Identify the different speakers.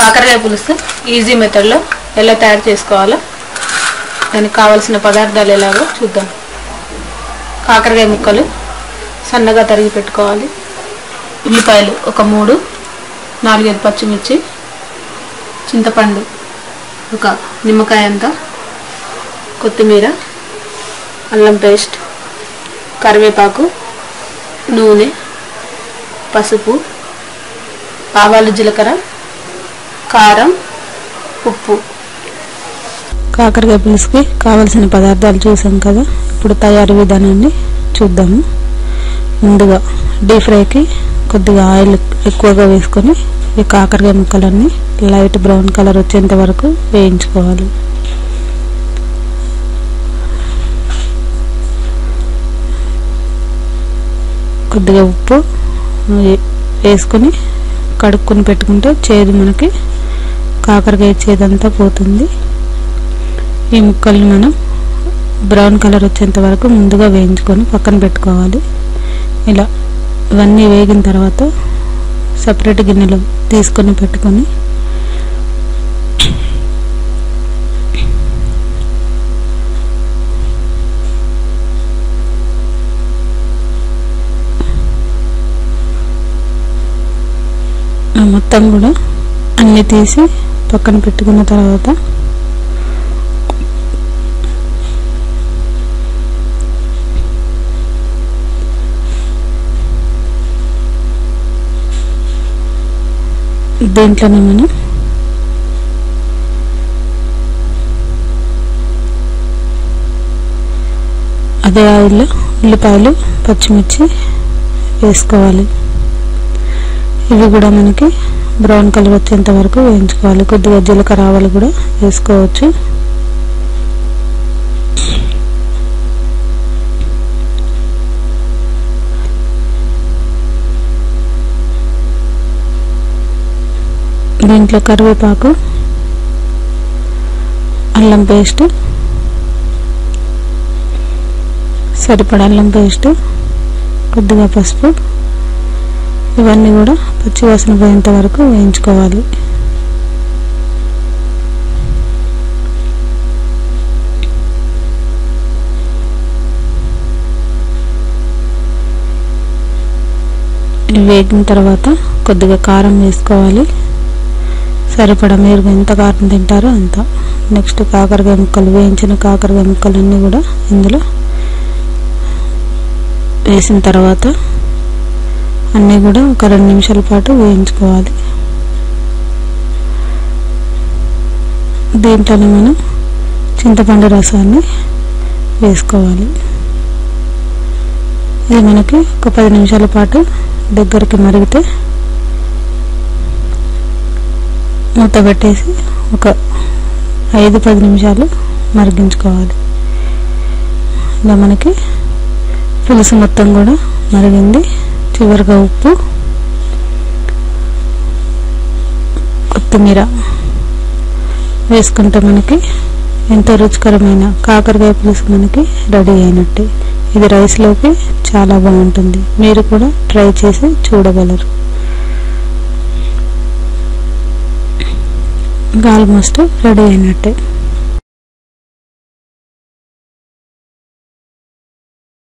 Speaker 1: కాకరకాయ పులుసు ఈజీ మెథడ్లో ఎలా తయారు చేసుకోవాలో దానికి కావాల్సిన పదార్థాలు ఎలాగో చూద్దాం. కాకరకాయ ముక్కలు సన్నగా తరిగి పెట్టుకోవాలి. ఉల్లిపాయలు ఒక 3, 4-5 పచ్చిమిర్చి, చింతపండు ఒక నిమ్మకాయ అంత, కొత్తిమీర, అల్లం పేస్ట్, కరివేపాకు, నూనె, పసుపు, ఆవాలు, జీలకర్ర, కారం, ఉప్పు. కాకరకాయ పులుసుకి కావాల్సిన పదార్థాలు చూసాం కదా. ఇప్పుడు తయారీ విధానాన్ని చూద్దాము. ముందుగా డీప్ ఫ్రైకి కొద్దిగా ఆయిల్ ఎక్కువగా వేసుకొని ఈ కాకరకాయ ముక్కలన్నీ లైట్ బ్రౌన్ కలర్ వచ్చేంత వరకు వేయించుకోవాలి. కొద్దిగా ఉప్పు వేసుకొని కడుక్కొని పెట్టుకుంటే చేదు మనకి కాకరకాయ చేదంతా పోతుంది. ఈ ముక్కల్ని మనం బ్రౌన్ కలర్ వచ్చేంత వరకు ముందుగా వేయించుకొని పక్కన పెట్టుకోవాలి. ఇలా ఇవన్నీ వేగిన తర్వాత సపరేట్ గిన్నెలో తీసుకొని పెట్టుకొని మొత్తం కూడా అన్నీ తీసి పక్కన పెట్టుకున్న తర్వాత దీంట్లోనే మనం అదే ఆయిల్లో ఉల్లిపాయలు, పచ్చిమిర్చి వేసుకోవాలి. ఇవి కూడా మనకి బ్రౌన్ కలర్ వచ్చేంత వరకు వేయించుకోవాలి. కొద్దిగా జీలకర్ర, ఆవాలు కూడా వేసుకోవచ్చు. దీంట్లో కరివేపాకు, అల్లం పేస్ట్, సరిపడా అల్లం పేస్ట్, కొద్దిగా పసుపు, ఇవన్నీ కూడా పచ్చివాసన పోయేంత వరకు వేయించుకోవాలి. వేగిన తర్వాత కొద్దిగా కారం వేసుకోవాలి. సరిపడా మీరు ఎంత కారం తింటారో అంత. నెక్స్ట్ కాకరకాయ ముక్కలు, వేయించిన కాకరకాయ ముక్కలన్నీ కూడా ఇందులో వేసిన తర్వాత అన్నీ కూడా ఒక 2 నిమిషాల పాటు వేయించుకోవాలి. దీంట్లోనే మనం చింతపండు రసాన్ని వేసుకోవాలి. ఇది మనకి ఒక 10 నిమిషాల పాటు దగ్గరికి మరిగితే మూత పెట్టేసి ఒక 5-10 నిమిషాలు మరిగించుకోవాలి. ఇలా మనకి పులుసు మొత్తం కూడా మరిగింది. చివరిగా ఉప్పు, కొత్తిమీర వేసుకుంటే మనకి ఎంతో రుచికరమైన కాకరకాయ పులుసు మనకి రెడీ అయినట్టే. ఇది రైస్లోకి చాలా బాగుంటుంది. మీరు కూడా ట్రై చేసి చూడగలరు. ఆల్మోస్ట్ రెడీ అయినట్టే.